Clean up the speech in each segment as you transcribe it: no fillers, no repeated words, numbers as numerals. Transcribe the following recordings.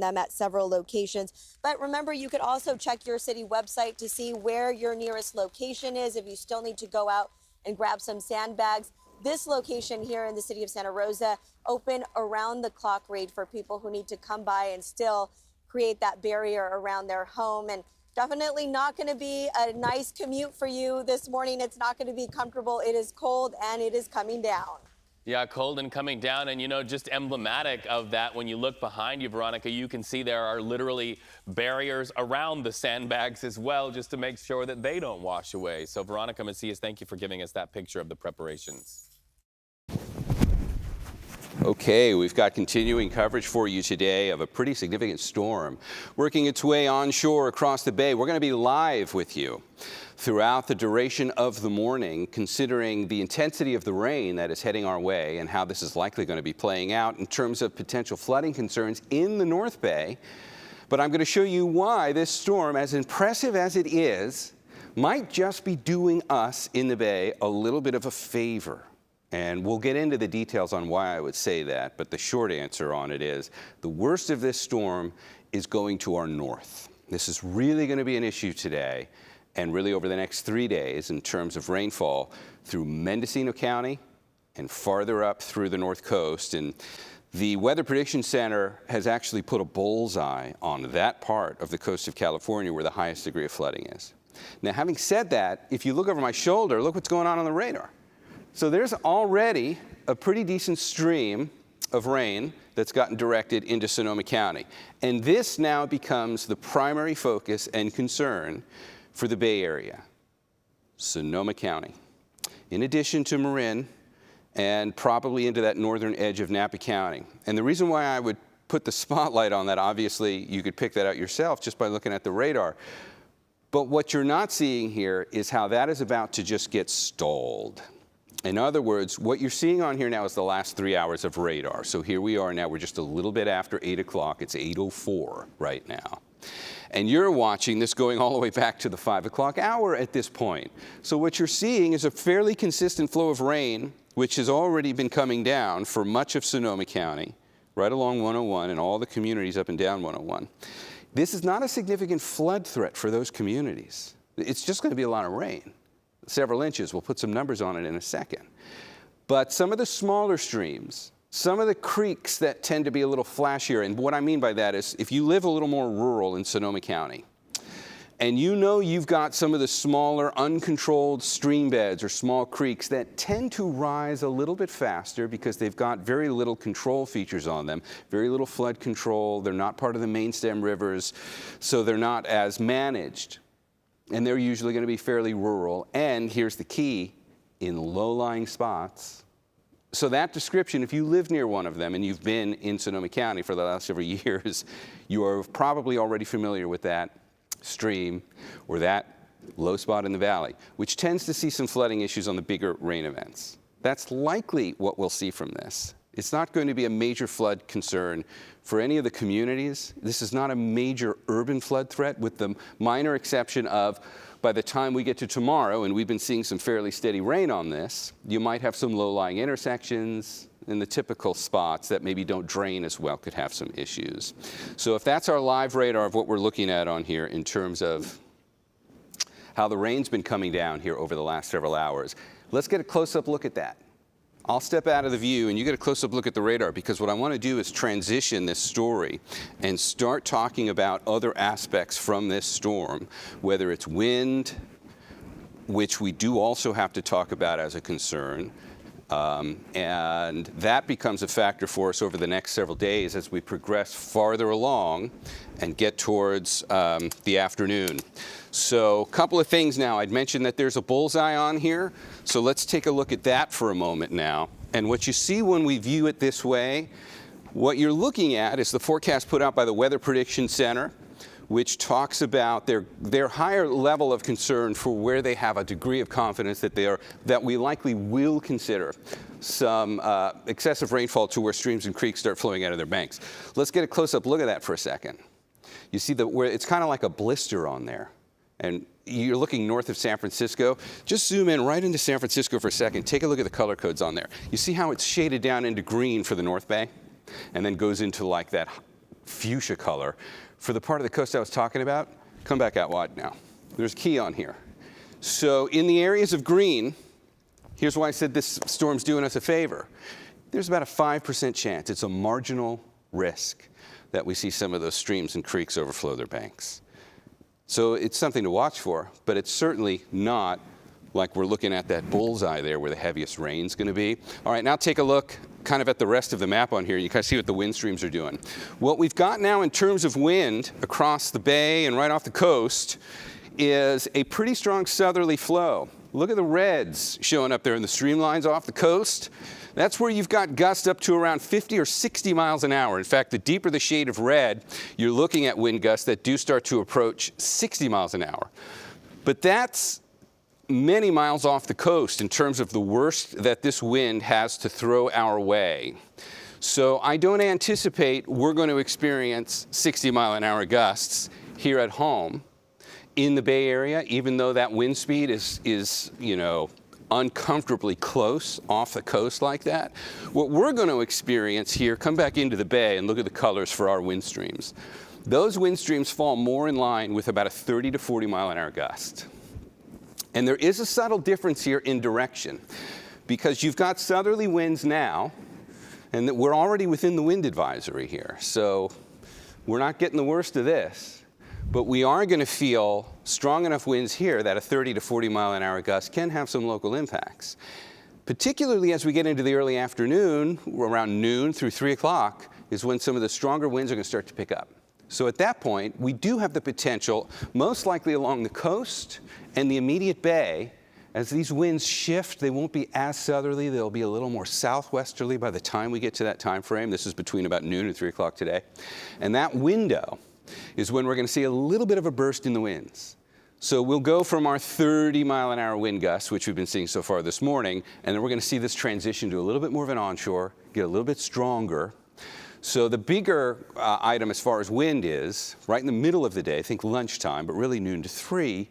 them at several locations. But remember, you could also check your city website to see where your nearest location is if you still need to go out and grab some sandbags. This location here in the city of Santa Rosa, open around the clock rate for people who need to come by and still create that barrier around their home. And definitely not going to be a nice commute for you this morning. It's not going to be comfortable. It is cold and it is coming down. Yeah, cold and coming down, and just emblematic of that, when you look behind you, Veronica, you can see there are literally barriers around the sandbags as well, just to make sure that they don't wash away. So Veronica Macias, thank you for giving us that picture of the preparations. Okay, we've got continuing coverage for you today of a pretty significant storm working its way onshore across the bay. We're going to be live with you throughout the duration of the morning, considering the intensity of the rain that is heading our way and how this is likely going to be playing out in terms of potential flooding concerns in the North Bay. But I'm going to show you why this storm, as impressive as it is, might just be doing us in the Bay a little bit of a favor. And we'll get into the details on why I would say that, but the short answer on it is the worst of this storm is going to our north. This is really going to be an issue today and really over the next 3 days in terms of rainfall through Mendocino County and farther up through the north coast. And the Weather Prediction Center has actually put a bullseye on that part of the coast of California where the highest degree of flooding is. Now, having said that, if you look over my shoulder, look what's going on the radar. So there's already a pretty decent stream of rain that's gotten directed into Sonoma County. And this now becomes the primary focus and concern for the Bay Area, Sonoma County. In addition to Marin and probably into that northern edge of Napa County. And the reason why I would put the spotlight on that, obviously you could pick that out yourself just by looking at the radar. But what you're not seeing here is how that is about to just get stalled. In other words, what you're seeing on here now is the last 3 hours of radar. So here we are now, we're just a little bit after 8 o'clock. It's 8:04 right now. And you're watching this going all the way back to the 5 o'clock hour at this point. So what you're seeing is a fairly consistent flow of rain, which has already been coming down for much of Sonoma County, right along 101 and all the communities up and down 101. This is not a significant flood threat for those communities. It's just going to be a lot of rain. Several inches. We'll put some numbers on it in a second. But some of the smaller streams, some of the creeks that tend to be a little flashier, and what I mean by that is if you live a little more rural in Sonoma County, and you've got some of the smaller uncontrolled stream beds or small creeks that tend to rise a little bit faster because they've got very little control features on them, very little flood control, they're not part of the main stem rivers, so they're not as managed. And they're usually going to be fairly rural, and here's the key, in low-lying spots. So that description, if you live near one of them and you've been in Sonoma County for the last several years, you are probably already familiar with that stream or that low spot in the valley, which tends to see some flooding issues on the bigger rain events. That's likely what we'll see from this. It's not going to be a major flood concern for any of the communities. This is not a major urban flood threat, with the minor exception of by the time we get to tomorrow, and we've been seeing some fairly steady rain on this, you might have some low-lying intersections and the typical spots that maybe don't drain as well could have some issues. So if that's our live radar of what we're looking at on here in terms of how the rain's been coming down here over the last several hours, let's get a close-up look at that. I'll step out of the view and you get a close-up look at the radar, because what I want to do is transition this story and start talking about other aspects from this storm, whether it's wind, which we do also have to talk about as a concern, and that becomes a factor for us over the next several days as we progress farther along and get towards the afternoon. So a couple of things now. I'd mentioned that there's a bullseye on here, so let's take a look at that for a moment now. And what you see when we view it this way, what you're looking at is the forecast put out by the Weather Prediction Center, which talks about their higher level of concern for where they have a degree of confidence that we likely will consider some excessive rainfall to where streams and creeks start flowing out of their banks. Let's get a close-up look at that for a second. You see where it's kind of like a blister on there. And you're looking north of San Francisco. Just zoom in right into San Francisco for a second. Take a look at the color codes on there. You see how it's shaded down into green for the North Bay? And then goes into like that fuchsia color. For the part of the coast I was talking about, come back out wide now. There's a key on here. So in the areas of green, here's why I said this storm's doing us a favor. There's about a 5% chance, it's a marginal risk, that we see some of those streams and creeks overflow their banks. So it's something to watch for, but it's certainly not like we're looking at that bullseye there where the heaviest rain's going to be. All right, now take a look kind of at the rest of the map on here. You kind of see what the wind streams are doing. What we've got now in terms of wind across the bay and right off the coast is a pretty strong southerly flow. Look at the reds showing up there in the streamlines off the coast. That's where you've got gusts up to around 50 or 60 miles an hour. In fact, the deeper the shade of red, you're looking at wind gusts that do start to approach 60 miles an hour. But that's many miles off the coast in terms of the worst that this wind has to throw our way. So I don't anticipate we're going to experience 60-mile-an-hour gusts here at home in the Bay Area, even though that wind speed is uncomfortably close off the coast like that. What we're going to experience here, come back into the bay and look at the colors for our wind streams. Those wind streams fall more in line with about a 30 to 40 mile an hour gust. And there is a subtle difference here in direction, because you've got southerly winds now, and that we're already within the wind advisory here. So we're not getting the worst of this. But we are going to feel strong enough winds here that a 30 to 40 mile an hour gust can have some local impacts. Particularly as we get into the early afternoon, around noon through 3 o'clock, is when some of the stronger winds are going to start to pick up. So at that point, we do have the potential, most likely along the coast and the immediate bay, as these winds shift, they won't be as southerly, they'll be a little more southwesterly by the time we get to that time frame. This is between about noon and 3 o'clock today. And that window is when we're going to see a little bit of a burst in the winds. So we'll go from our 30 mile an hour wind gusts, which we've been seeing so far this morning, and then we're going to see this transition to a little bit more of an onshore, get a little bit stronger. So the bigger item as far as wind is, right in the middle of the day, think lunchtime, but really noon to 3,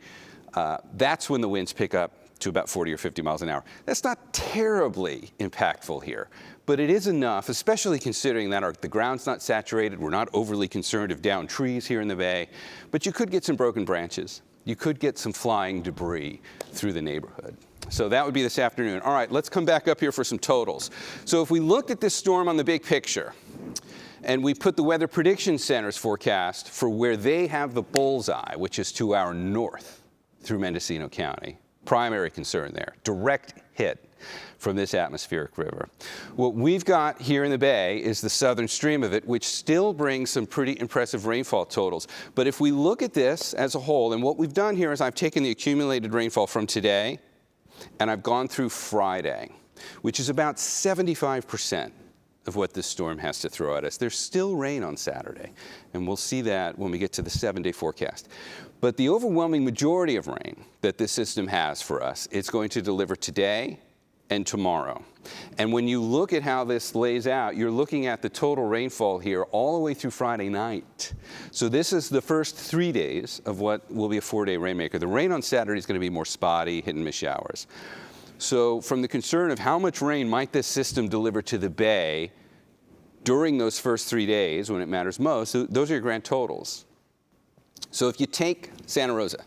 that's when the winds pick up to about 40 or 50 miles an hour. That's not terribly impactful here, but it is enough, especially considering that the ground's not saturated. We're not overly concerned of downed trees here in the bay, but you could get some broken branches. You could get some flying debris through the neighborhood. So that would be this afternoon. All right, let's come back up here for some totals. So if we looked at this storm on the big picture, and we put the Weather Prediction Center's forecast for where they have the bullseye, which is to our north through Mendocino County. Primary concern there, direct hit from this atmospheric river. What we've got here in the bay is the southern stream of it, which still brings some pretty impressive rainfall totals. But if we look at this as a whole, and what we've done here is I've taken the accumulated rainfall from today, and I've gone through Friday, which is about 75% of what this storm has to throw at us. There's still rain on Saturday, and we'll see that when we get to the 7-day forecast. But the overwhelming majority of rain that this system has for us, it's going to deliver today and tomorrow. And when you look at how this lays out, you're looking at the total rainfall here all the way through Friday night. So this is the first 3 days of what will be a 4-day rainmaker. The rain on Saturday is going to be more spotty, hit and miss showers. So from the concern of how much rain might this system deliver to the bay during those first 3 days when it matters most, those are your grand totals. So if you take Santa Rosa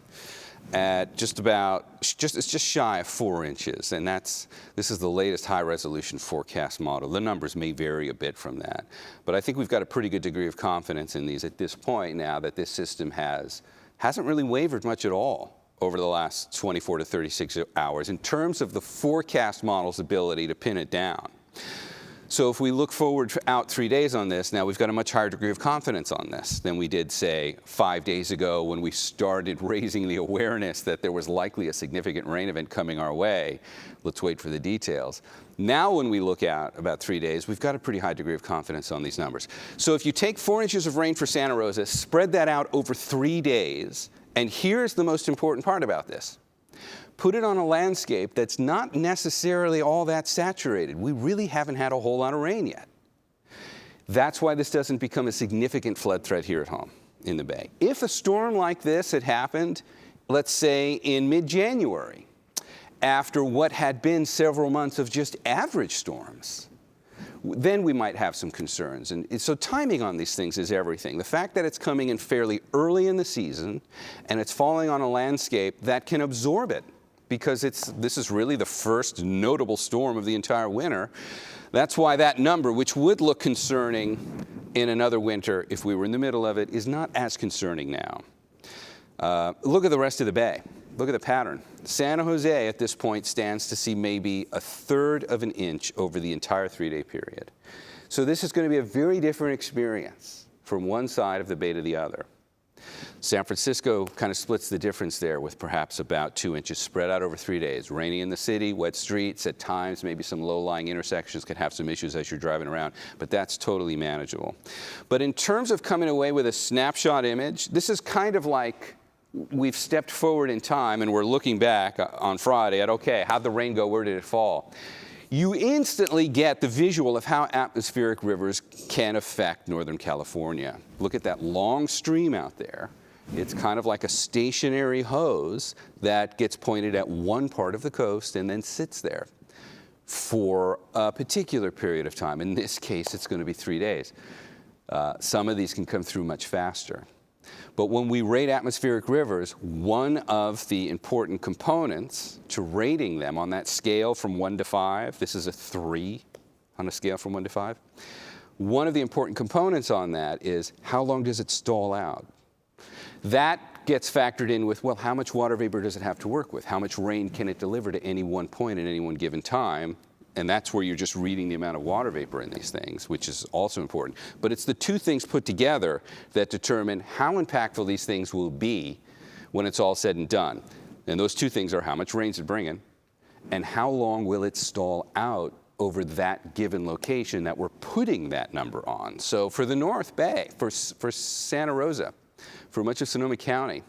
at it's just shy of 4 inches, and this is the latest high-resolution forecast model. The numbers may vary a bit from that, but I think we've got a pretty good degree of confidence in these at this point now that this system hasn't really wavered much at all over the last 24 to 36 hours in terms of the forecast model's ability to pin it down. So if we look forward out 3 days on this, now we've got a much higher degree of confidence on this than we did, say, 5 days ago when we started raising the awareness that there was likely a significant rain event coming our way. Let's wait for the details. Now when we look out about 3 days, we've got a pretty high degree of confidence on these numbers. So if you take 4 inches of rain for Santa Rosa, spread that out over 3 days, and here's the most important part about this. Put it on a landscape that's not necessarily all that saturated. We really haven't had a whole lot of rain yet. That's why this doesn't become a significant flood threat here at home in the bay. If a storm like this had happened, let's say in mid-January, after what had been several months of just average storms, then we might have some concerns. And so timing on these things is everything. The fact that it's coming in fairly early in the season and it's falling on a landscape that can absorb it, because this is really the first notable storm of the entire winter. That's why that number, which would look concerning in another winter if we were in the middle of it, is not as concerning now. Look at the rest of the bay. Look at the pattern. Santa Jose at this point stands to see maybe 1/3 of an inch over the entire 3-day period. So this is going to be a very different experience from one side of the bay to the other. San Francisco kind of splits the difference there with perhaps about 2 inches spread out over 3 days. Rainy in the city, wet streets, at times maybe some low-lying intersections can have some issues as you're driving around, but that's totally manageable. But in terms of coming away with a snapshot image, this is kind of like we've stepped forward in time and we're looking back on Friday at, okay, how'd the rain go, where did it fall? You instantly get the visual of how atmospheric rivers can affect Northern California. Look at that long stream out there. It's kind of like a stationary hose that gets pointed at one part of the coast and then sits there for a particular period of time. In this case, it's going to be 3 days. Some of these can come through much faster. But when we rate atmospheric rivers, one of the important components to rating them on that scale from 1 to 5, this is a 3 on a scale from 1 to 5, one of the important components on that is how long does it stall out? That gets factored in with, well, how much water vapor does it have to work with? How much rain can it deliver to any one point at any one given time? And that's where you're just reading the amount of water vapor in these things, which is also important. But it's the two things put together that determine how impactful these things will be when it's all said and done. And those two things are how much rain's it bringing and how long will it stall out over that given location that we're putting that number on. So for the North Bay, for Santa Rosa, for much of Sonoma County,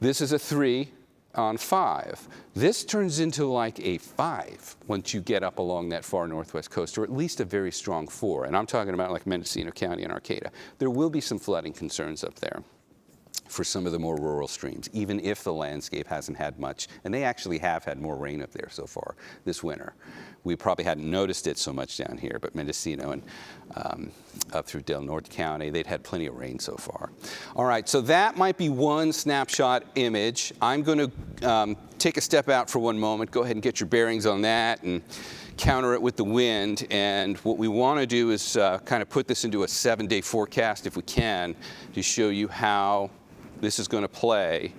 this is a 3 on 5. This turns into like a 5 once you get up along that far northwest coast, or at least a very strong 4. And I'm talking about like Mendocino County and Arcata. There will be some flooding concerns up there for some of the more rural streams, even if the landscape hasn't had much. And they actually have had more rain up there so far this winter. We probably hadn't noticed it so much down here, but Mendocino and up through Del Norte County, they'd had plenty of rain so far. All right, so that might be one snapshot image. I'm going to take a step out for one moment, go ahead and get your bearings on that and counter it with the wind. And what we want to do is kind of put this into a 7-day forecast if we can, to show you how this is going to play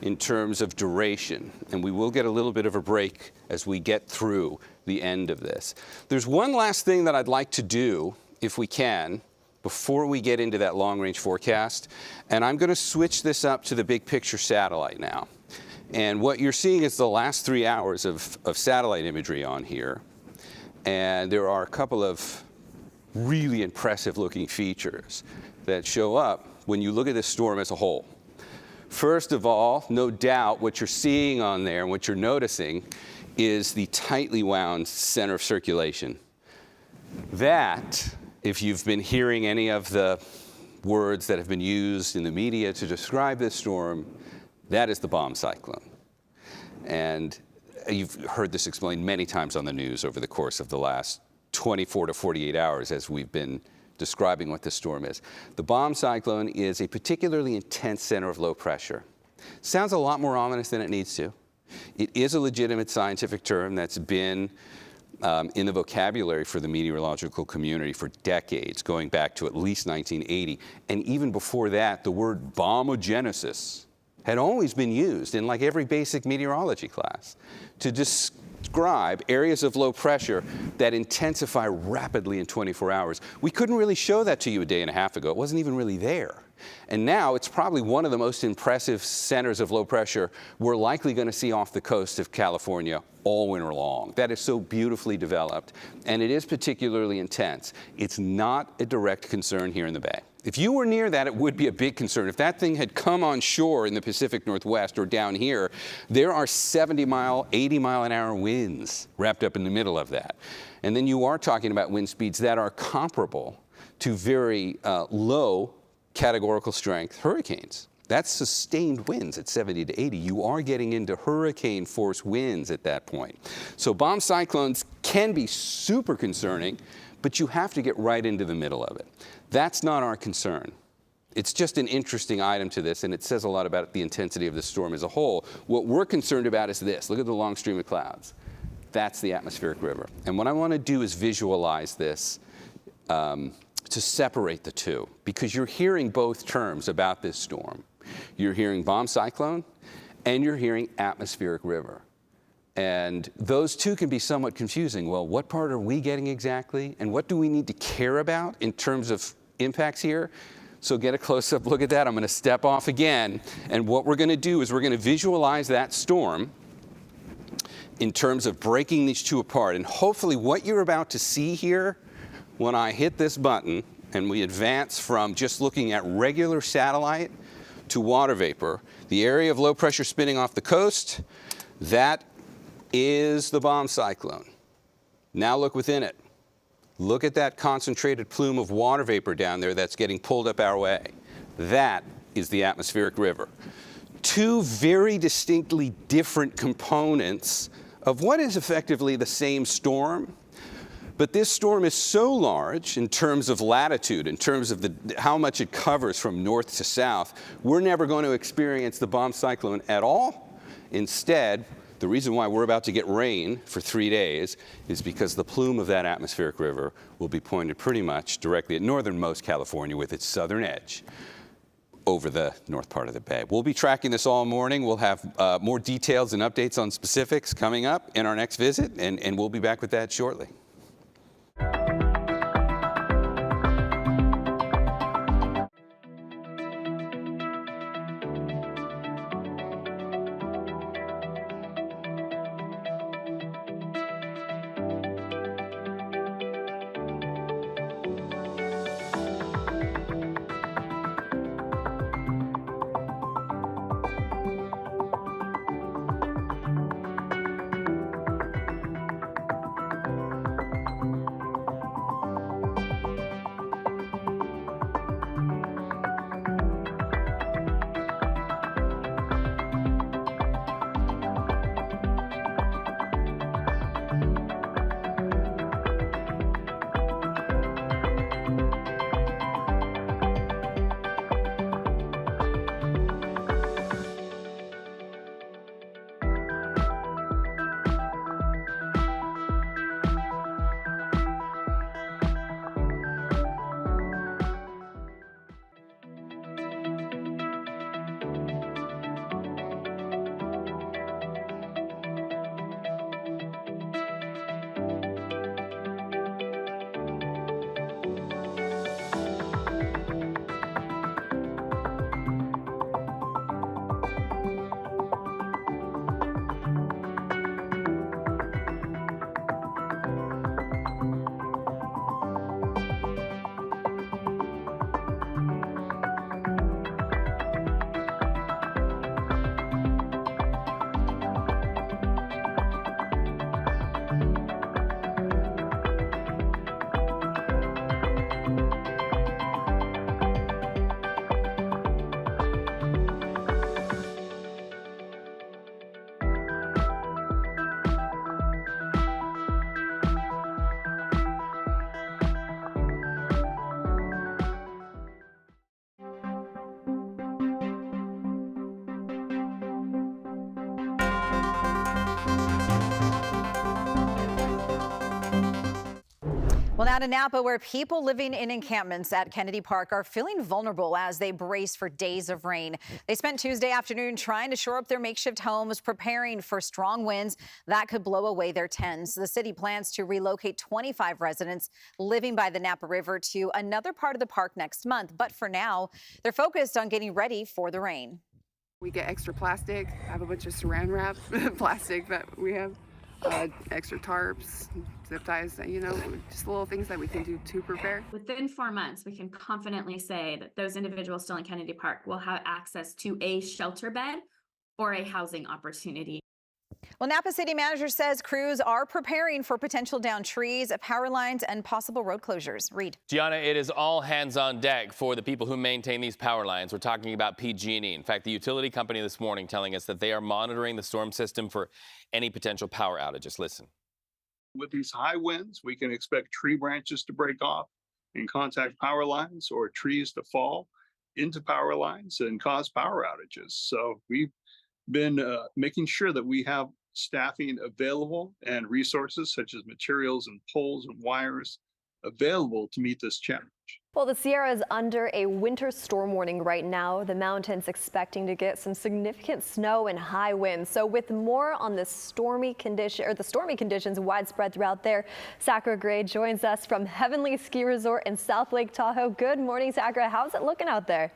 in terms of duration. And we will get a little bit of a break as we get through the end of this. There's one last thing that I'd like to do, if we can, before we get into that long-range forecast. And I'm going to switch this up to the big picture satellite now. And what you're seeing is the last 3 hours of satellite imagery on here. And there are a couple of really impressive looking features that show up when you look at this storm as a whole. First of all, no doubt what you're seeing on there and what you're noticing is the tightly wound center of circulation. That, if you've been hearing any of the words that have been used in the media to describe this storm, that is the bomb cyclone. And you've heard this explained many times on the news over the course of the last 24 to 48 hours as we've been describing what this storm is. The bomb cyclone is a particularly intense center of low pressure. Sounds a lot more ominous than it needs to. It is a legitimate scientific term that's been in the vocabulary for the meteorological community for decades, going back to at least 1980. And even before that, the word bombogenesis had always been used in like every basic meteorology class to describe areas of low pressure that intensify rapidly in 24 hours. We couldn't really show that to you a day and a half ago. It wasn't even really there. And now it's probably one of the most impressive centers of low pressure we're likely going to see off the coast of California all winter long. That is so beautifully developed, and it is particularly intense. It's not a direct concern here in the Bay. If you were near that, it would be a big concern. If that thing had come on shore in the Pacific Northwest or down here, there are 70-mile, 80-mile-an-hour winds wrapped up in the middle of that. And then you are talking about wind speeds that are comparable to very low categorical strength hurricanes. That's sustained winds at 70 to 80. You are getting into hurricane force winds at that point. So bomb cyclones can be super concerning, but you have to get right into the middle of it. That's not our concern. It's just an interesting item to this, and it says a lot about the intensity of the storm as a whole. What we're concerned about is this. Look at the long stream of clouds. That's the atmospheric river. And what I want to do is visualize this to separate the two, because you're hearing both terms about this storm. You're hearing bomb cyclone, and you're hearing atmospheric river. And those two can be somewhat confusing. Well, what part are we getting exactly? And what do we need to care about in terms of impacts here? So get a close-up look at that. I'm going to step off again. And what we're going to do is we're going to visualize that storm in terms of breaking these two apart. And hopefully what you're about to see here, when I hit this button and we advance from just looking at regular satellite to water vapor, the area of low pressure spinning off the coast, that is the bomb cyclone. Now look within it. Look at that concentrated plume of water vapor down there that's getting pulled up our way. That is the atmospheric river. Two very distinctly different components of what is effectively the same storm. But this storm is so large in terms of latitude, in terms of how much it covers from north to south, we're never going to experience the bomb cyclone at all. Instead, the reason why we're about to get rain for 3 days is because the plume of that atmospheric river will be pointed pretty much directly at northernmost California with its southern edge over the north part of the bay. We'll be tracking this all morning. We'll have more details and updates on specifics coming up in our next visit, and we'll be back with that shortly. Well, now to Napa, where people living in encampments at Kennedy Park are feeling vulnerable as they brace for days of rain. They spent Tuesday afternoon trying to shore up their makeshift homes, preparing for strong winds that could blow away their tents. The city plans to relocate 25 residents living by the Napa River to another part of the park next month. But for now, they're focused on getting ready for the rain. We get extra plastic. I have a bunch of saran wrap plastic that we have. Extra tarps, zip ties, just little things that we can do to prepare. Within 4 months, we can confidently say that those individuals still in Kennedy Park will have access to a shelter bed or a housing opportunity. Well, Napa City Manager says crews are preparing for potential downed trees, power lines, and possible road closures. Reed. Gianna, it is all hands on deck for the people who maintain these power lines. We're talking about PG&E. In fact, the utility company this morning telling us that they are monitoring the storm system for any potential power outages. Listen. With these high winds, we can expect tree branches to break off and contact power lines, or trees to fall into power lines and cause power outages. So we've been making sure that we have staffing available and resources such as materials and poles and wires available to meet this challenge. Well, the Sierra is under a winter storm warning right now. The mountain's expecting to get some significant snow and high winds. So with more on the stormy conditions widespread throughout there, Sacra Gray joins us from Heavenly Ski Resort in South Lake Tahoe. Good morning, Sacra. How's it looking out there?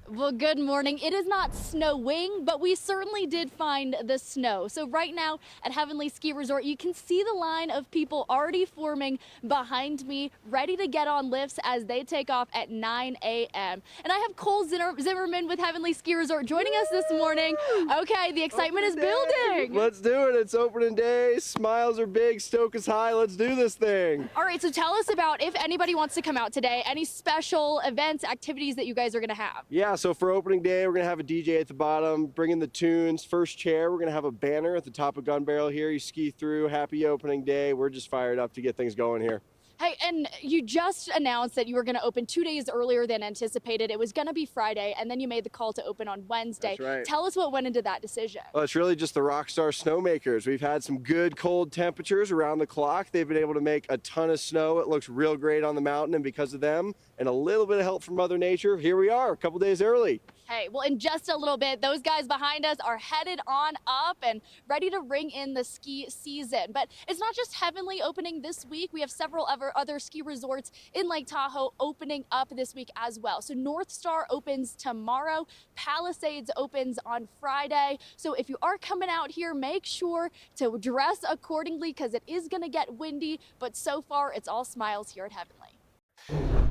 Well, good morning. It is not snowing, but we certainly did find the snow. So right now at Heavenly Ski Resort, you can see the line of people already forming behind me, ready to get on lifts as they take off at 9 a.m. And I have Cole Zimmerman with Heavenly Ski Resort joining us this morning. Okay, the excitement is building. Let's do it. It's opening day. Smiles are big. Stoke is high. Let's do this thing. All right, so tell us about if anybody wants to come out today, any special events, activities that you guys are going to have. Yeah, so for opening day, we're going to have a DJ at the bottom, bringing the tunes. First chair, we're going to have a banner at the top of Gun Barrel here. You ski through. Happy opening day. We're just fired up to get things going here. Hey, and you just announced that you were going to open 2 days earlier than anticipated. It was going to be Friday, and then you made the call to open on Wednesday. That's right. Tell us what went into that decision. Well, it's really just the Rockstar snowmakers. We've had some good cold temperatures around the clock. They've been able to make a ton of snow. It looks real great on the mountain, and because of them and a little bit of help from Mother Nature, here we are a couple days early. Hey, well, in just a little bit, those guys behind us are headed on up and ready to ring in the ski season. But it's not just Heavenly opening this week. We have several other ski resorts in Lake Tahoe opening up this week as well. So North Star opens tomorrow. Palisades opens on Friday. So if you are coming out here, make sure to dress accordingly because it is going to get windy. But so far, it's all smiles here at Heavenly.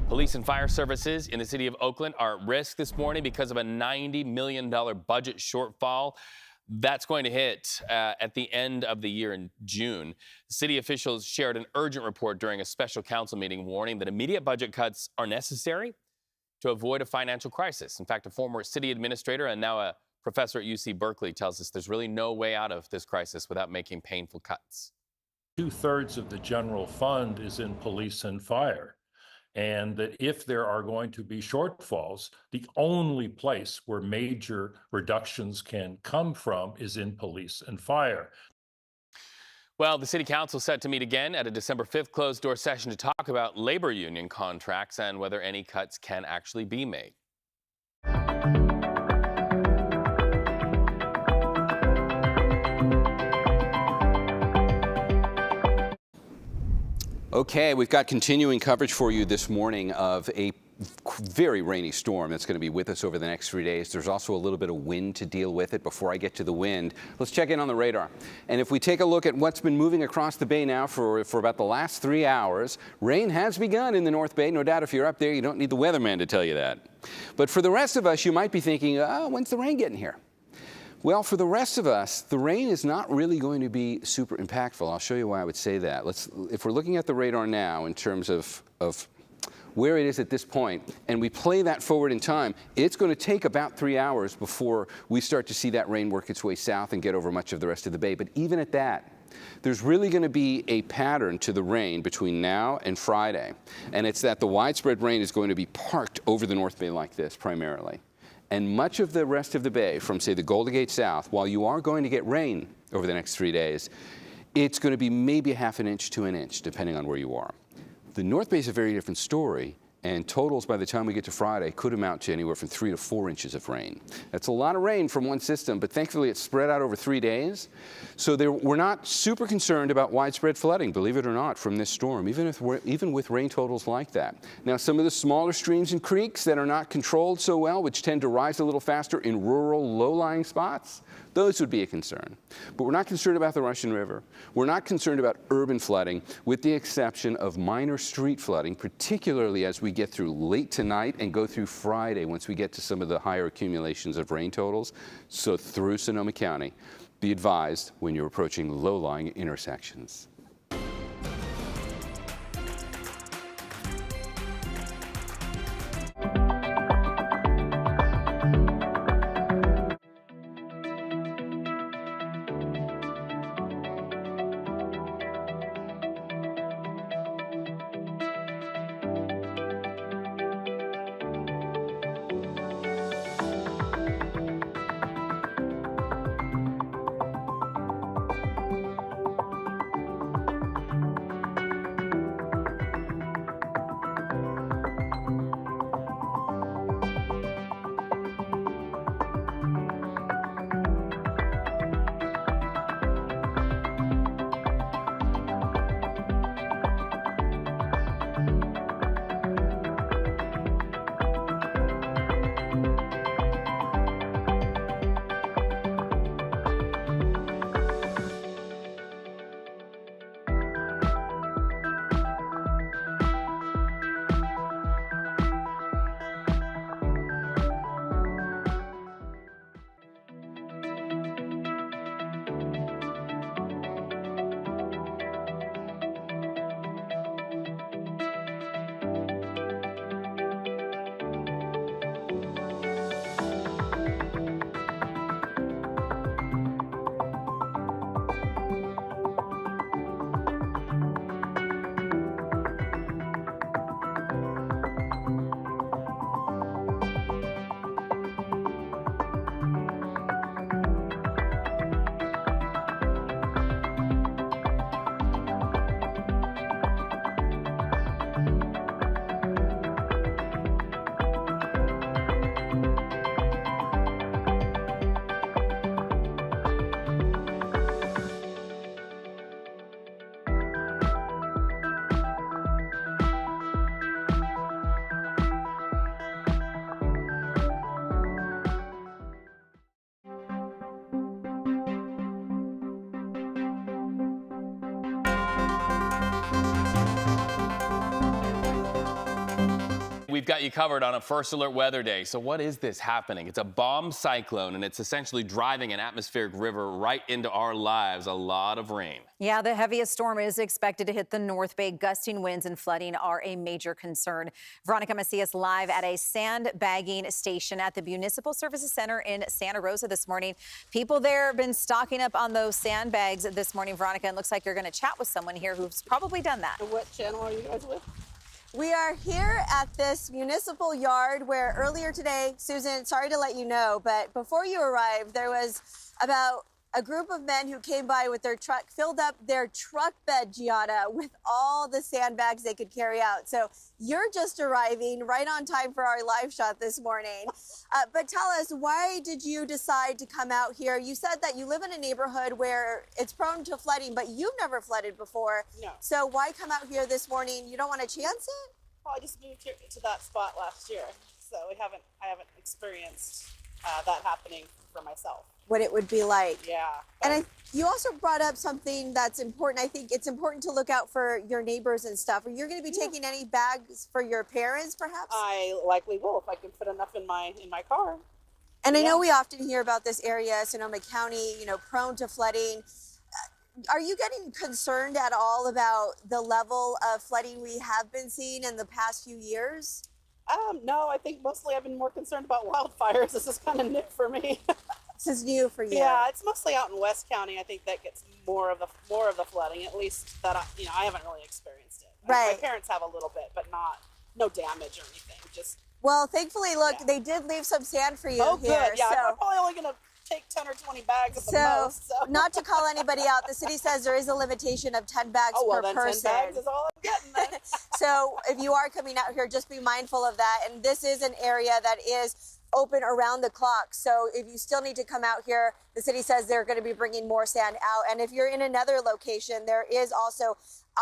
Police and fire services in the city of Oakland are at risk this morning because of a $90 million budget shortfall. That's going to hit at the end of the year in June. City officials shared an urgent report during a special council meeting warning that immediate budget cuts are necessary to avoid a financial crisis. In fact, a former city administrator and now a professor at UC Berkeley tells us there's really no way out of this crisis without making painful cuts. 2/3 of the general fund is in police and fire. And that if there are going to be shortfalls, the only place where major reductions can come from is in police and fire. Well, the city council set to meet again at a December 5th closed-door session to talk about labor union contracts and whether any cuts can actually be made. Okay, we've got continuing coverage for you this morning of a very rainy storm that's going to be with us over the next 3 days. There's also a little bit of wind to deal with it. Before I get to the wind, let's check in on the radar. And if we take a look at what's been moving across the bay now for about the last 3 hours, rain has begun in the North Bay. No doubt if you're up there, you don't need the weatherman to tell you that. But for the rest of us, you might be thinking, when's the rain getting here? Well, for the rest of us, the rain is not really going to be super impactful. I'll show you why I would say that. If we're looking at the radar now in terms of where it is at this point, and we play that forward in time, it's going to take about 3 hours before we start to see that rain work its way south and get over much of the rest of the bay. But even at that, there's really going to be a pattern to the rain between now and Friday. And it's that the widespread rain is going to be parked over the North Bay like this primarily. And much of the rest of the bay, from, say, the Golden Gate south, while you are going to get rain over the next 3 days, it's going to be maybe 1/2 inch to 1 inch, depending on where you are. The North Bay is a very different story, and totals by the time we get to Friday could amount to anywhere from 3 to 4 inches of rain. That's a lot of rain from one system, but thankfully it's spread out over 3 days. So we're not super concerned about widespread flooding, believe it or not, from this storm, even with rain totals like that. Now, some of the smaller streams and creeks that are not controlled so well, which tend to rise a little faster in rural, low-lying spots, those would be a concern. But we're not concerned about the Russian River. We're not concerned about urban flooding, with the exception of minor street flooding, particularly as we get through late tonight and go through Friday once we get to some of the higher accumulations of rain totals. So through Sonoma County, be advised when you're approaching low-lying intersections. we've got you covered on a First Alert Weather Day. So what is this happening? It's a bomb cyclone, and it's essentially driving an atmospheric river right into our lives. A lot of rain. Yeah, the heaviest storm is expected to hit the North Bay. Gusting winds and flooding are a major concern. Veronica Macias live at a sandbagging station at the Municipal Services Center in Santa Rosa this morning. People there have been stocking up on those sandbags this morning, Veronica, and looks like you're going to chat with someone here who's probably done that. What channel are you guys with? We are here at this municipal yard where earlier today, Susan, sorry to let you know, but before you arrived, there was about a group of men who came by with their truck, filled up their truck bed, Gianna, with all the sandbags they could carry out. So you're just arriving right on time for our live shot this morning. But tell us, why did you decide to come out here? You said that you live in a neighborhood where it's prone to flooding, but you've never flooded before. No. So why come out here this morning? You don't want to chance it? Well, I just moved here to that spot last year, so I haven't experienced that happening for myself. What it would be like. Yeah. And you also brought up something that's important. I think it's important to look out for your neighbors and stuff. Are you going to be taking any bags for your parents, perhaps? I likely will if I can fit enough in my car. And I know we often hear about this area, Sonoma County, prone to flooding. Are you getting concerned at all about the level of flooding we have been seeing in the past few years? No, I think mostly I've been more concerned about wildfires. This is kind of new for me. This is new for you. Yeah, it's mostly out in West County. I think that gets more of the flooding. At least that I haven't really experienced it. Right. My parents have a little bit, but no damage or anything. Just. Well, thankfully, look, they did leave some sand for you Oh, here. good. Yeah, so. I'm probably only going to take 10 or 20 bags at the most. So. Not to call anybody out, the city says there is a limitation of 10 bags per then person. 10 bags is all I'm getting then. So if you are coming out here, just be mindful of that. And this is an area that is open around the clock. So if you still need to come out here, the city says they're going to be bringing more sand out. And if you're in another location, there is also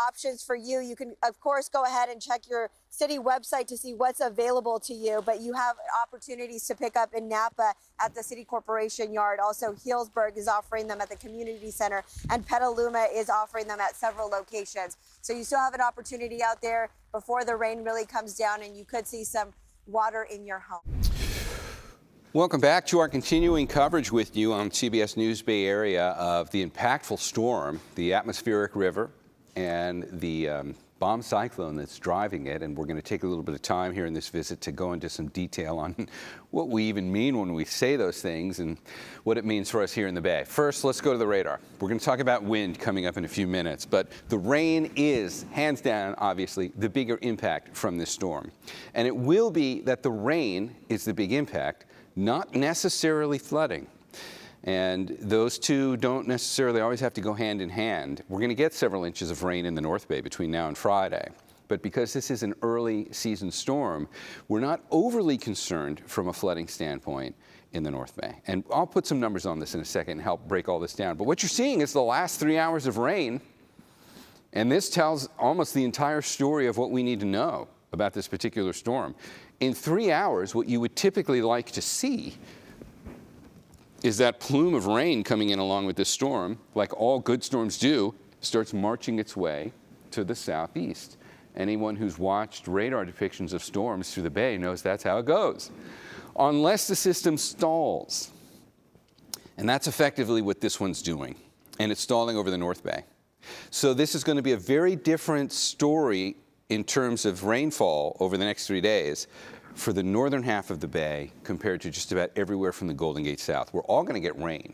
options for you. You can, of course, go ahead and check your city website to see what's available to you, but you have opportunities to pick up in Napa at the City Corporation Yard. Also, Healdsburg is offering them at the Community Center, and Petaluma is offering them at several locations. So you still have an opportunity out there before the rain really comes down, and you could see some water in your home. Welcome back to our continuing coverage with you on CBS News Bay Area of the impactful storm, the atmospheric river, and the bomb cyclone that's driving it. And we're going to take a little bit of time here in this visit to go into some detail on what we even mean when we say those things and what it means for us here in the Bay. First, let's go to the radar. We're going to talk about wind coming up in a few minutes, but the rain is, hands down, obviously, the bigger impact from this storm. And it will be that the rain is the big impact, not necessarily flooding. And those two don't necessarily always have to go hand in hand. We're going to get several inches of rain in the North Bay between now and Friday. But because this is an early season storm, we're not overly concerned from a flooding standpoint in the North Bay. And I'll put some numbers on this in a second and help break all this down. But what you're seeing is the last 3 hours of rain. And this tells almost the entire story of what we need to know about this particular storm. In 3 hours, what you would typically like to see is that plume of rain coming in along with this storm, like all good storms do, starts marching its way to the southeast. Anyone who's watched radar depictions of storms through the Bay knows that's how it goes. Unless the system stalls. And that's effectively what this one's doing. And it's stalling over the North Bay. So this is going to be a very different story in terms of rainfall over the next 3 days for the northern half of the Bay compared to just about everywhere from the Golden Gate south. We're all going to get rain,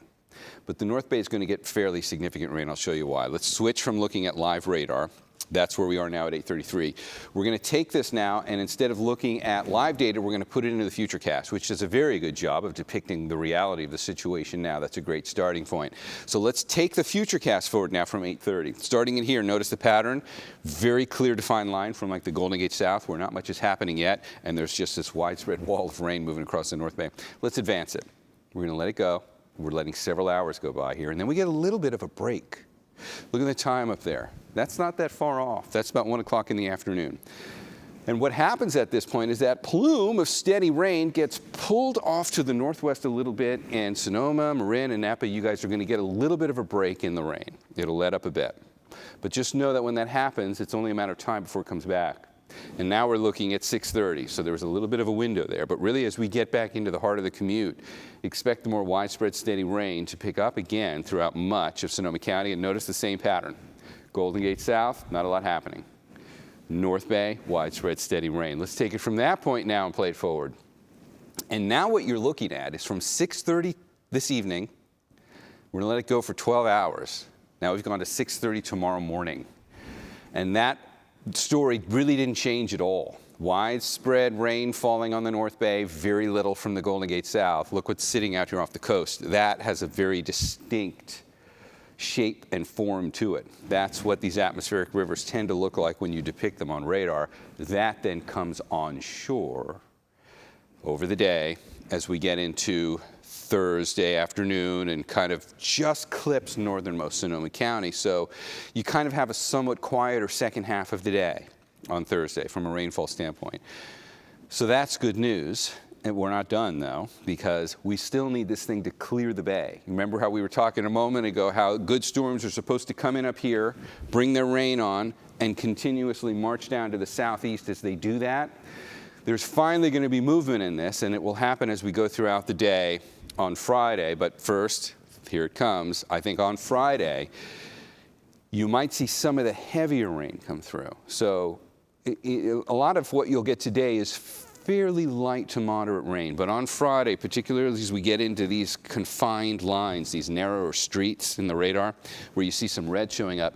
but the North Bay is going to get fairly significant rain. I'll show you why. Let's switch from looking at live radar. That's where we are now at 8:33. We're going to take this now, and instead of looking at live data, we're going to put it into the Futurecast, which does a very good job of depicting the reality of the situation now. That's a great starting point. So let's take the Futurecast forward now from 8:30. Starting in here, notice the pattern. Very clear defined line from like the Golden Gate south, where not much is happening yet, and there's just this widespread wall of rain moving across the North Bay. Let's advance it. We're going to let it go. We're letting several hours go by here, and then we get a little bit of a break. Look at the time up there. That's not that far off. That's about 1 o'clock in the afternoon. And what happens at this point is that plume of steady rain gets pulled off to the northwest a little bit, and Sonoma, Marin, and Napa, you guys are going to get a little bit of a break in the rain. It'll let up a bit. But just know that when that happens, it's only a matter of time before it comes back. And now we're looking at 6:30, so there was a little bit of a window there. But really, as we get back into the heart of the commute, expect the more widespread steady rain to pick up again throughout much of Sonoma County. And notice the same pattern. Golden Gate South, not a lot happening. North Bay, widespread steady rain. Let's take it from that point now and play it forward. And now what you're looking at is from 6:30 this evening, we're going to let it go for 12 hours. Now we've gone to 6:30 tomorrow morning. And that story really didn't change at all. Widespread rain falling on the North Bay, very little from the Golden Gate South. Look what's sitting out here off the coast. That has a very distinct shape and form to it. That's what these atmospheric rivers tend to look like when you depict them on radar. That then comes on shore over the day as we get into Thursday afternoon and kind of just clips northernmost Sonoma County. So you kind of have a somewhat quieter second half of the day on Thursday from a rainfall standpoint. So that's good news. And we're not done, though, because we still need this thing to clear the bay. Remember how we were talking a moment ago, how good storms are supposed to come in up here, bring their rain on, and continuously march down to the southeast as they do that? There's finally going to be movement in this, and it will happen as we go throughout the day on Friday. But first, here it comes. I think on Friday, you might see some of the heavier rain come through. So a lot of what you'll get today is fairly light to moderate rain. But on Friday, particularly as we get into these confined lines, these narrower streets in the radar, where you see some red showing up,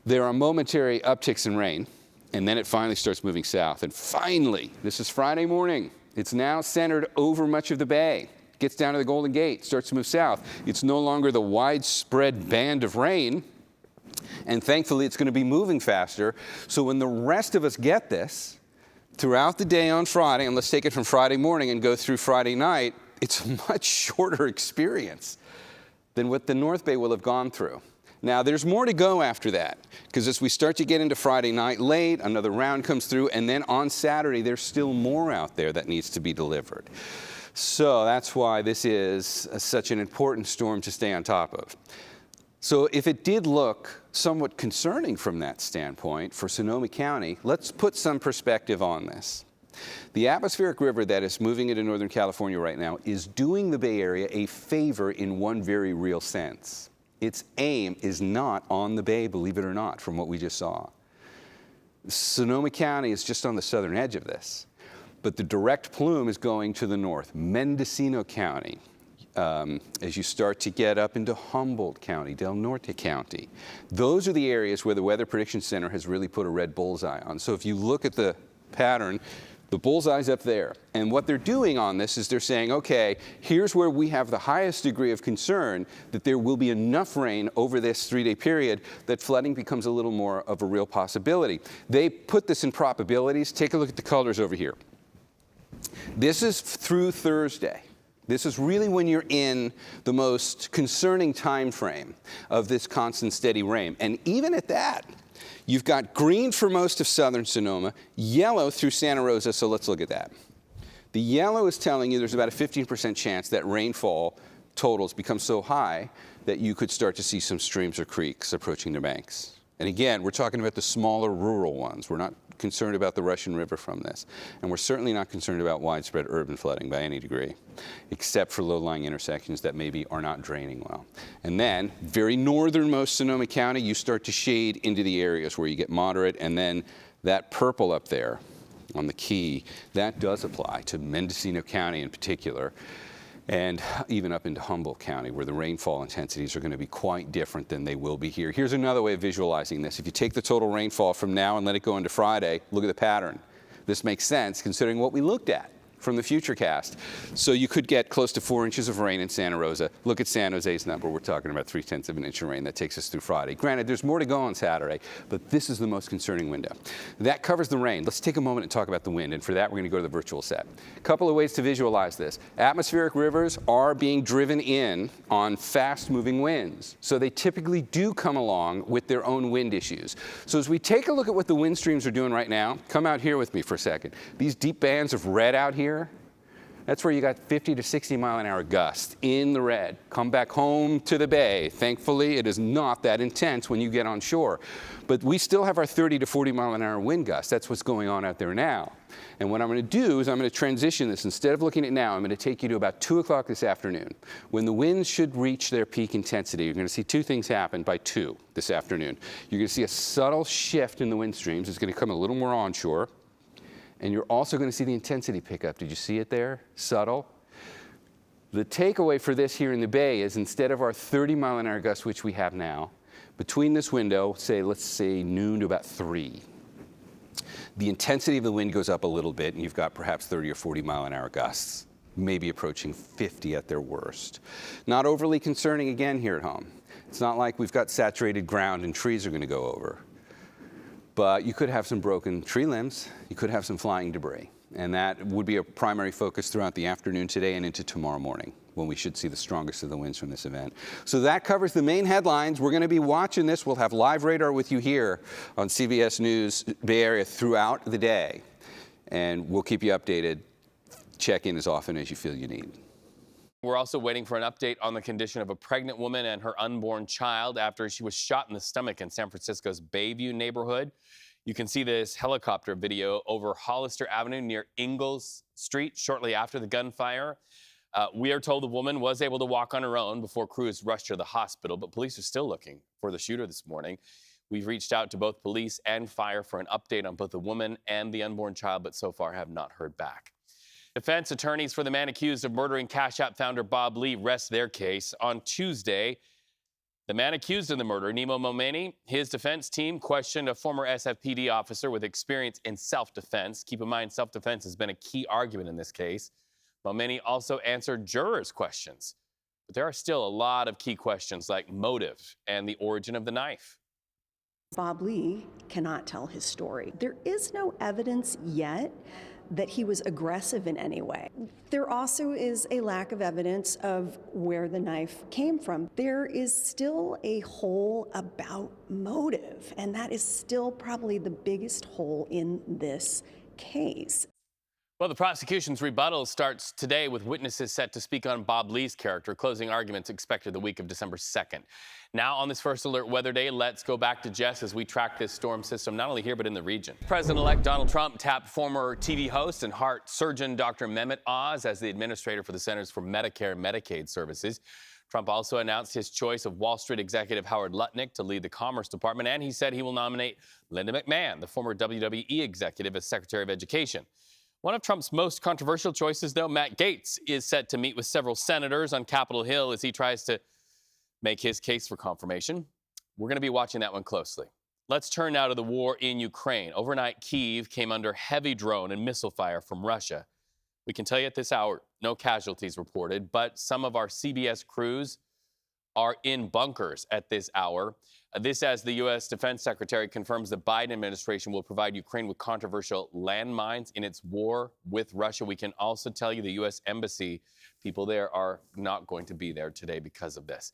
there are momentary upticks in rain. And then it finally starts moving south. And finally, this is Friday morning. It's now centered over much of the bay. Gets down to the Golden Gate, starts to move south. It's no longer the widespread band of rain. And thankfully, it's going to be moving faster. So when the rest of us get this throughout the day on Friday, and let's take it from Friday morning and go through Friday night, it's a much shorter experience than what the North Bay will have gone through. Now, there's more to go after that, because as we start to get into Friday night late, another round comes through, and then on Saturday, there's still more out there that needs to be delivered. So that's why this is such an important storm to stay on top of. So if it did look somewhat concerning from that standpoint for Sonoma County, let's put some perspective on this. The atmospheric river that is moving into Northern California right now is doing the Bay Area a favor in one very real sense. Its aim is not on the bay, believe it or not, from what we just saw. Sonoma County is just on the southern edge of this, but the direct plume is going to the north. Mendocino County, as you start to get up into Humboldt County, Del Norte County, those are the areas where the Weather Prediction Center has really put a red bullseye on. So if you look at the pattern, the bullseye's up there. And what they're doing on this is they're saying, okay, here's where we have the highest degree of concern that there will be enough rain over this 3-day period that flooding becomes a little more of a real possibility. They put this in probabilities. Take a look at the colors over here. This is through Thursday. This is really when you're in the most concerning time frame of this constant steady rain. And even at that, you've got green for most of southern Sonoma, yellow through Santa Rosa, so let's look at that. The yellow is telling you there's about a 15% chance that rainfall totals become so high that you could start to see some streams or creeks approaching their banks. And again, we're talking about the smaller rural ones. We're not concerned about the Russian River from this. And we're certainly not concerned about widespread urban flooding by any degree, except for low-lying intersections that maybe are not draining well. And then, very northernmost Sonoma County, you start to shade into the areas where you get moderate, and then that purple up there on the key, that does apply to Mendocino County in particular, and even up into Humboldt County, where the rainfall intensities are going to be quite different than they will be here. Here's another way of visualizing this. If you take the total rainfall from now and let it go into Friday, look at the pattern. This makes sense considering what we looked at from the Futurecast. So you could get close to 4 inches of rain in Santa Rosa. Look at San Jose's number. We're talking about 0.3 of an inch of rain. That takes us through Friday. Granted, there's more to go on Saturday, but this is the most concerning window. That covers the rain. Let's take a moment and talk about the wind. And for that, we're going to go to the virtual set. A couple of ways to visualize this. Atmospheric rivers are being driven in on fast-moving winds. So they typically do come along with their own wind issues. So as we take a look at what the wind streams are doing right now, come out here with me for a second. These deep bands of red out here, That's where you got 50 to 60 mile an hour gusts in the red. Come back home to the bay. Thankfully, it is not that intense when you get on shore. But we still have our 30 to 40 mile an hour wind gusts. That's what's going on out there now. And what I'm going to do is I'm going to transition this. Instead of looking at now, I'm going to take you to about 2 o'clock this afternoon, when the winds should reach their peak intensity. You're going to see two things happen by 2 this afternoon. You're going to see a subtle shift in the wind streams. It's going to come a little more onshore. And you're also going to see the intensity pick up. Did you see it there? Subtle. The takeaway for this here in the bay is instead of our 30 mile an hour gusts, which we have now, between this window, let's say noon to about 3, the intensity of the wind goes up a little bit, and you've got perhaps 30 or 40 mile an hour gusts, maybe approaching 50 at their worst. Not overly concerning again here at home. It's not like we've got saturated ground and trees are going to go over. But you could have some broken tree limbs. You could have some flying debris. And that would be a primary focus throughout the afternoon today and into tomorrow morning, when we should see the strongest of the winds from this event. So that covers the main headlines. We're going to be watching this. We'll have live radar with you here on CBS News Bay Area throughout the day. And we'll keep you updated. Check in as often as you feel you need. We're also waiting for an update on the condition of a pregnant woman and her unborn child after she was shot in the stomach in San Francisco's Bayview neighborhood. You can see this helicopter video over Hollister Avenue near Ingalls Street shortly after the gunfire. We are told the woman was able to walk on her own before crews rushed her to the hospital, but police are still looking for the shooter this morning. We've reached out to both police and fire for an update on both the woman and the unborn child, but so far have not heard back. Defense attorneys for the man accused of murdering Cash App founder Bob Lee rest their case. On Tuesday, the man accused of the murder, Nemo Momeni, his defense team questioned a former SFPD officer with experience in self-defense. Keep in mind, self-defense has been a key argument in this case. Momeni also answered jurors' questions. But there are still a lot of key questions like motive and the origin of the knife. Bob Lee cannot tell his story. There is no evidence yet that he was aggressive in any way. There also is a lack of evidence of where the knife came from. There is still a hole about motive, and that is still probably the biggest hole in this case. Well, the prosecution's rebuttal starts today with witnesses set to speak on Bob Lee's character. Closing arguments expected the week of December 2nd. Now on this First Alert Weather Day, let's go back to Jess as we track this storm system, not only here but in the region. President-elect Donald Trump tapped former TV host and heart surgeon Dr. Mehmet Oz as the administrator for the Centers for Medicare and Medicaid Services. Trump also announced his choice of Wall Street executive Howard Lutnick to lead the Commerce Department, and he said he will nominate Linda McMahon, the former WWE executive, as Secretary of Education. One of Trump's most controversial choices, though, Matt Gaetz, is set to meet with several senators on Capitol Hill as he tries to make his case for confirmation. We're going to be watching that one closely. Let's turn now to the war in Ukraine. Overnight, Kyiv came under heavy drone and missile fire from Russia. We can tell you at this hour, no casualties reported, but some of our CBS crews are in bunkers at this hour. This as the U.S. Defense Secretary confirms the Biden administration will provide Ukraine with controversial landmines in its war with Russia. We can also tell you the U.S. Embassy people there are not going to be there today because of this.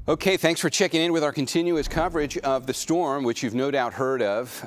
Okay, thanks for checking in with our continuous coverage of the storm, which you've no doubt heard of.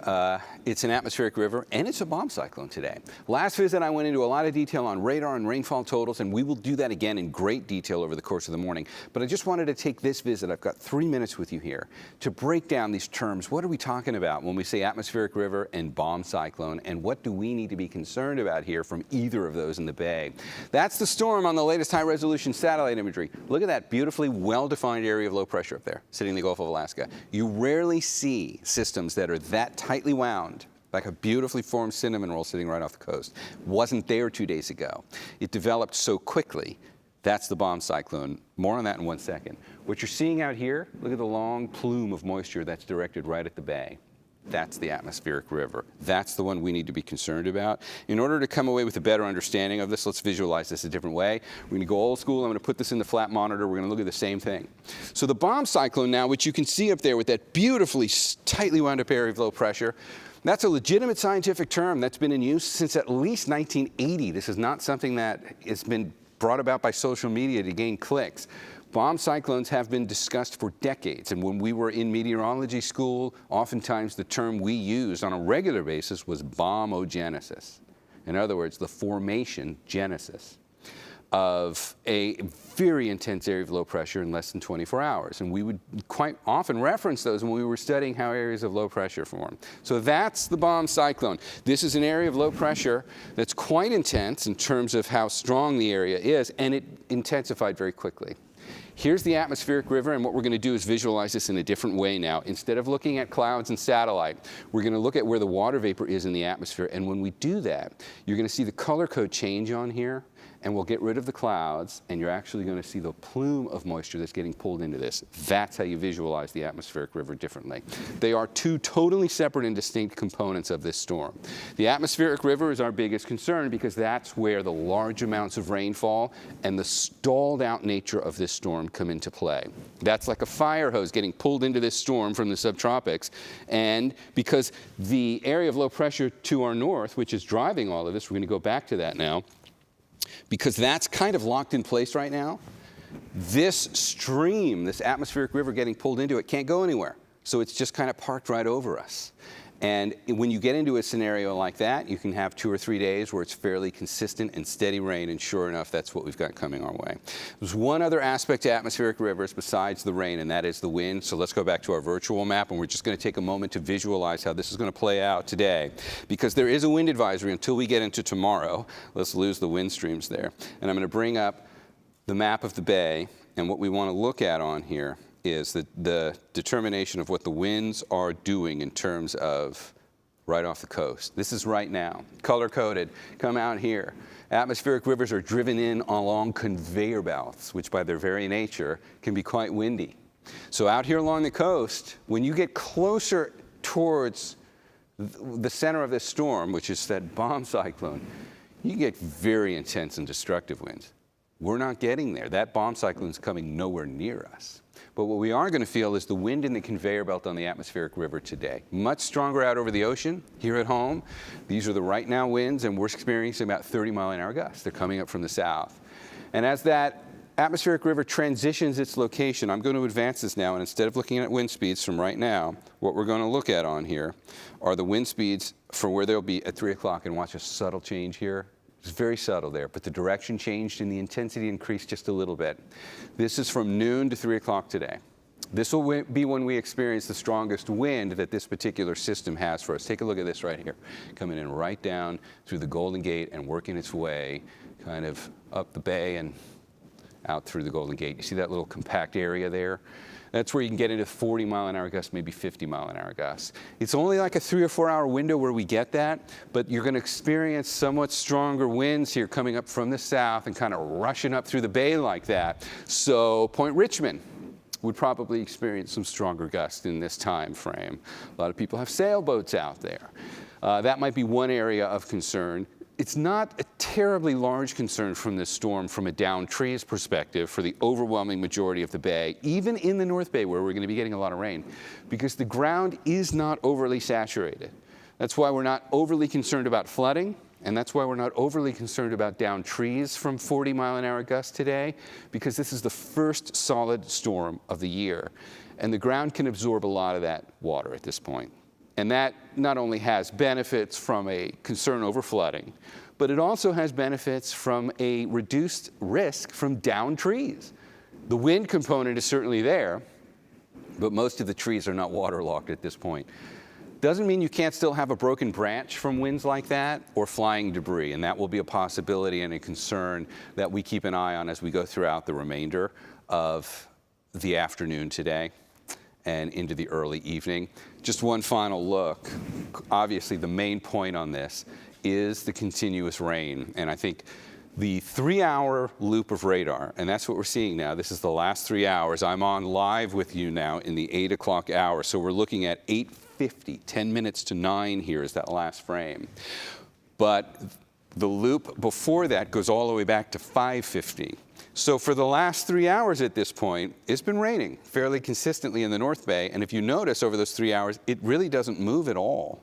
It's an atmospheric river, and it's a bomb cyclone today. Last visit, I went into a lot of detail on radar and rainfall totals, and we will do that again in great detail over the course of the morning. But I just wanted to take this visit, I've got 3 minutes with you here, to break down these terms. What are we talking about when we say atmospheric river and bomb cyclone, and what do we need to be concerned about here from either of those in the bay? That's the storm on the latest high-resolution satellite imagery. Look at that beautifully well-defined area of low pressure up there, sitting in the Gulf of Alaska. You rarely see systems that are that tightly wound, like a beautifully formed cinnamon roll sitting right off the coast. Wasn't there 2 days ago. It developed so quickly. That's the bomb cyclone. More on that in 1 second. What you're seeing out here, look at the long plume of moisture that's directed right at the bay. That's the atmospheric river. That's the one we need to be concerned about. In order to come away with a better understanding of this, let's visualize this a different way. We're going to go old school. I'm going to put this in the flat monitor. We're going to look at the same thing. So the bomb cyclone now, which you can see up there with that beautifully tightly wound up area of low pressure, that's a legitimate scientific term that's been in use since at least 1980. This is not something that has been brought about by social media to gain clicks. Bomb cyclones have been discussed for decades, and when we were in meteorology school, oftentimes the term we used on a regular basis was bombogenesis. In other words, the formation, genesis, of a very intense area of low pressure in less than 24 hours. And we would quite often reference those when we were studying how areas of low pressure form. So that's the bomb cyclone. This is an area of low pressure that's quite intense in terms of how strong the area is, and it intensified very quickly. Here's the atmospheric river, and what we're going to do is visualize this in a different way now. Instead of looking at clouds and satellite, we're going to look at where the water vapor is in the atmosphere. And when we do that, you're going to see the color code change on here, and we'll get rid of the clouds, and you're actually going to see the plume of moisture that's getting pulled into this. That's how you visualize the atmospheric river differently. They are two totally separate and distinct components of this storm. The atmospheric river is our biggest concern because that's where the large amounts of rainfall and the stalled out nature of this storm come into play. That's like a fire hose getting pulled into this storm from the subtropics, and because the area of low pressure to our north, which is driving all of this, we're going to go back to that now, because that's kind of locked in place right now. This stream, this atmospheric river getting pulled into it, can't go anywhere. So it's just kind of parked right over us. And when you get into a scenario like that, you can have 2 or 3 days where it's fairly consistent and steady rain, and sure enough, that's what we've got coming our way. There's one other aspect to atmospheric rivers besides the rain, and that is the wind. So let's go back to our virtual map, and we're just going to take a moment to visualize how this is going to play out today, because there is a wind advisory until we get into tomorrow. Let's lose the wind streams there. And I'm going to bring up the map of the bay, and what we want to look at on here is the determination of what the winds are doing in terms of right off the coast. This is right now, color-coded. Come out here. Atmospheric rivers are driven in along conveyor belts, which by their very nature can be quite windy. So out here along the coast, when you get closer towards the center of this storm, which is that bomb cyclone, you get very intense and destructive winds. We're not getting there. That bomb cyclone is coming nowhere near us. But what we are going to feel is the wind in the conveyor belt on the atmospheric river today. Much stronger out over the ocean. Here at home, these are the right now winds, and we're experiencing about 30-mile-an-hour gusts. They're coming up from the south. And as that atmospheric river transitions its location, I'm going to advance this now, and instead of looking at wind speeds from right now, what we're going to look at on here are the wind speeds for where they'll be at 3 o'clock, and watch a subtle change here. It's very subtle there, but the direction changed and the intensity increased just a little bit. This is from noon to 3 o'clock today. This will be when we experience the strongest wind that this particular system has for us. Take a look at this right here, coming in right down through the Golden Gate and working its way kind of up the bay and out through the Golden Gate. You see that little compact area there? That's where you can get into 40-mile-an-hour gusts, maybe 50-mile-an-hour gusts. It's only like a 3 or 4 hour window where we get that, but you're going to experience somewhat stronger winds here coming up from the south and kind of rushing up through the bay like that. So Point Richmond would probably experience some stronger gusts in this time frame. A lot of people have sailboats out there. That might be one area of concern. It's not a terribly large concern from this storm from a downed trees perspective for the overwhelming majority of the bay, even in the North Bay where we're going to be getting a lot of rain, because the ground is not overly saturated. That's why we're not overly concerned about flooding. And that's why we're not overly concerned about downed trees from 40-mile-an-hour gusts today, because this is the first solid storm of the year. And the ground can absorb a lot of that water at this point. And that not only has benefits from a concern over flooding, but it also has benefits from a reduced risk from downed trees. The wind component is certainly there, but most of the trees are not waterlogged at this point. Doesn't mean you can't still have a broken branch from winds like that or flying debris, and that will be a possibility and a concern that we keep an eye on as we go throughout the remainder of the afternoon today and into the early evening. Just one final look. Obviously, the main point on this is the continuous rain, and I think the 3-hour loop of radar, and that's what we're seeing now. This is the last 3 hours. I'm on live with you now in the 8 o'clock hour, so we're looking at 8:50, 10 minutes to 9 here is that last frame. But the loop before that goes all the way back to 5:50. So for the last 3 hours at this point, it's been raining fairly consistently in the North Bay, and if you notice over those 3 hours, it really doesn't move at all.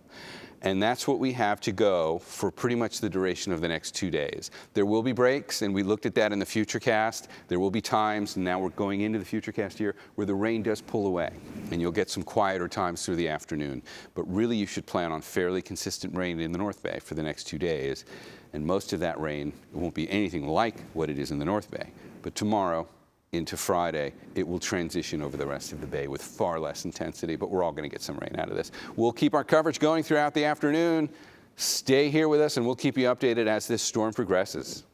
And that's what we have to go for pretty much the duration of the next 2 days. There will be breaks, and we looked at that in the Futurecast. There will be times, and now we're going into the Futurecast here, where the rain does pull away, and you'll get some quieter times through the afternoon. But really, you should plan on fairly consistent rain in the North Bay for the next 2 days. And most of that rain, it won't be anything like what it is in the North Bay. But tomorrow into Friday, it will transition over the rest of the bay with far less intensity, but we're all going to get some rain out of this. We'll keep our coverage going throughout the afternoon. Stay here with us, and we'll keep you updated as this storm progresses.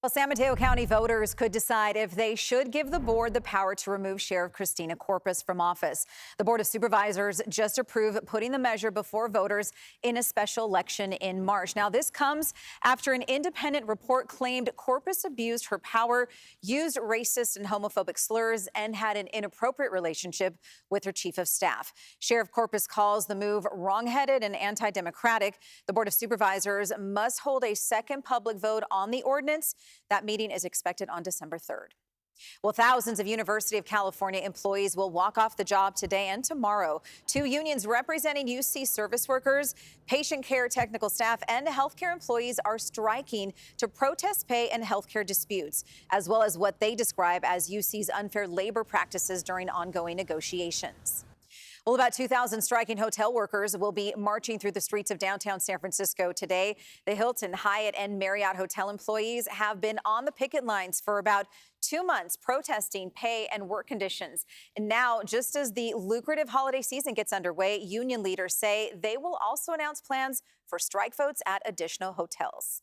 Well, San Mateo County voters could decide if they should give the board the power to remove Sheriff Christina Corpus from office. The Board of Supervisors just approved putting the measure before voters in a special election in March. Now, this comes after an independent report claimed Corpus abused her power, used racist and homophobic slurs, and had an inappropriate relationship with her chief of staff. Sheriff Corpus calls the move wrong-headed and anti-democratic. The Board of Supervisors must hold a second public vote on the ordinance. That meeting is expected on December 3rd. Well, thousands of University of California employees will walk off the job today and tomorrow. 2 unions representing UC service workers, patient care technical staff, and healthcare employees are striking to protest pay and healthcare disputes, as well as what they describe as UC's unfair labor practices during ongoing negotiations. Well, about 2,000 striking hotel workers will be marching through the streets of downtown San Francisco today. The Hilton, Hyatt, and Marriott hotel employees have been on the picket lines for about 2 months protesting pay and work conditions. And now, just as the lucrative holiday season gets underway, union leaders say they will also announce plans for strike votes at additional hotels.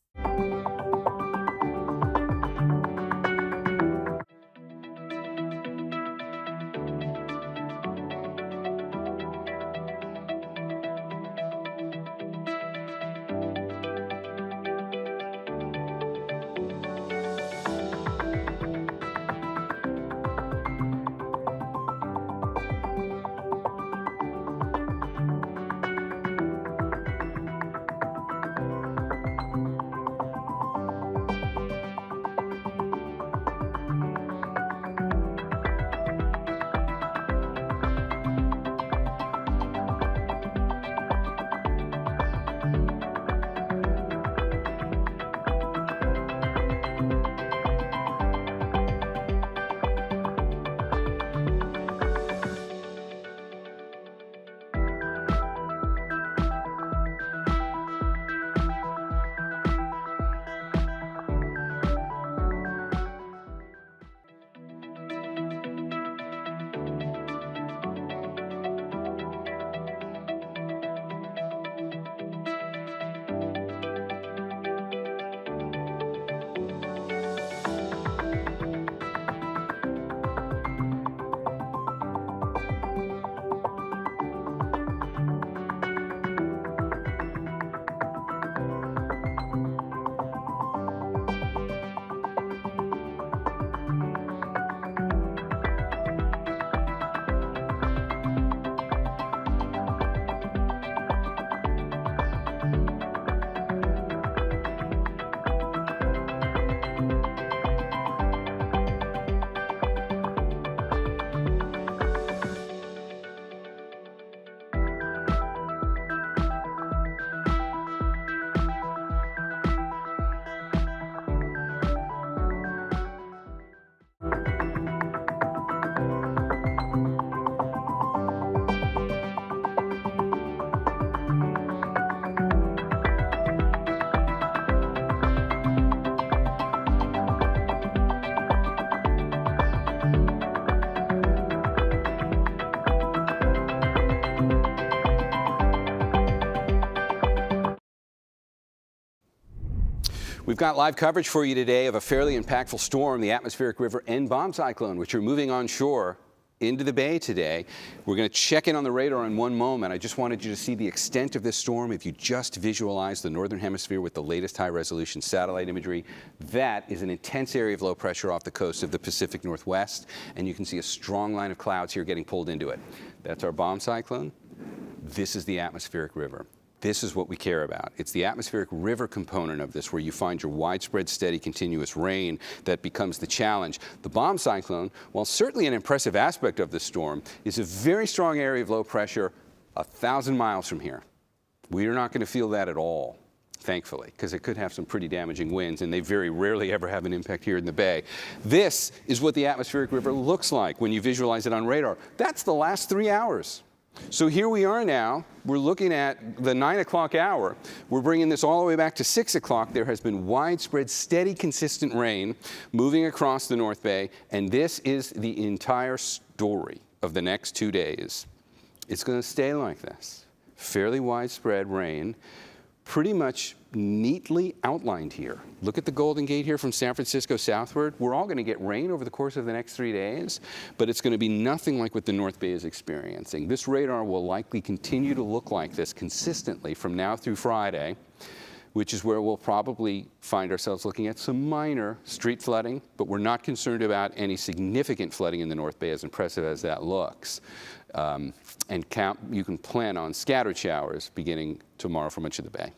We've got live coverage for you today of a fairly impactful storm, the atmospheric river and bomb cyclone, which are moving onshore into the bay today. We're going to check in on the radar in one moment. I just wanted you to see the extent of this storm. If you just visualize the northern hemisphere with the latest high-resolution satellite imagery, that is an intense area of low pressure off the coast of the Pacific Northwest, and you can see a strong line of clouds here getting pulled into it. That's our bomb cyclone. This is the atmospheric river. This is what we care about. It's the atmospheric river component of this where you find your widespread, steady, continuous rain that becomes the challenge. The bomb cyclone, while certainly an impressive aspect of the storm, is a very strong area of low pressure 1,000 miles from here. We are not going to feel that at all, thankfully, because it could have some pretty damaging winds, and they very rarely ever have an impact here in the bay. This is what the atmospheric river looks like when you visualize it on radar. That's the last 3 hours. So here we are now. We're looking at the 9 o'clock hour. We're bringing this all the way back to 6 o'clock. There has been widespread, steady, consistent rain moving across the North Bay, and this is the entire story of the next 2 days. It's going to stay like this. Fairly widespread rain, pretty much neatly outlined here. Look at the Golden Gate here from San Francisco southward. We're all going to get rain over the course of the next 3 days, but it's going to be nothing like what the North Bay is experiencing. This radar will likely continue to look like this consistently from now through Friday, which is where we'll probably find ourselves looking at some minor street flooding, but we're not concerned about any significant flooding in the North Bay, as impressive as that looks. You can plan on scattered showers beginning tomorrow for much of the bay.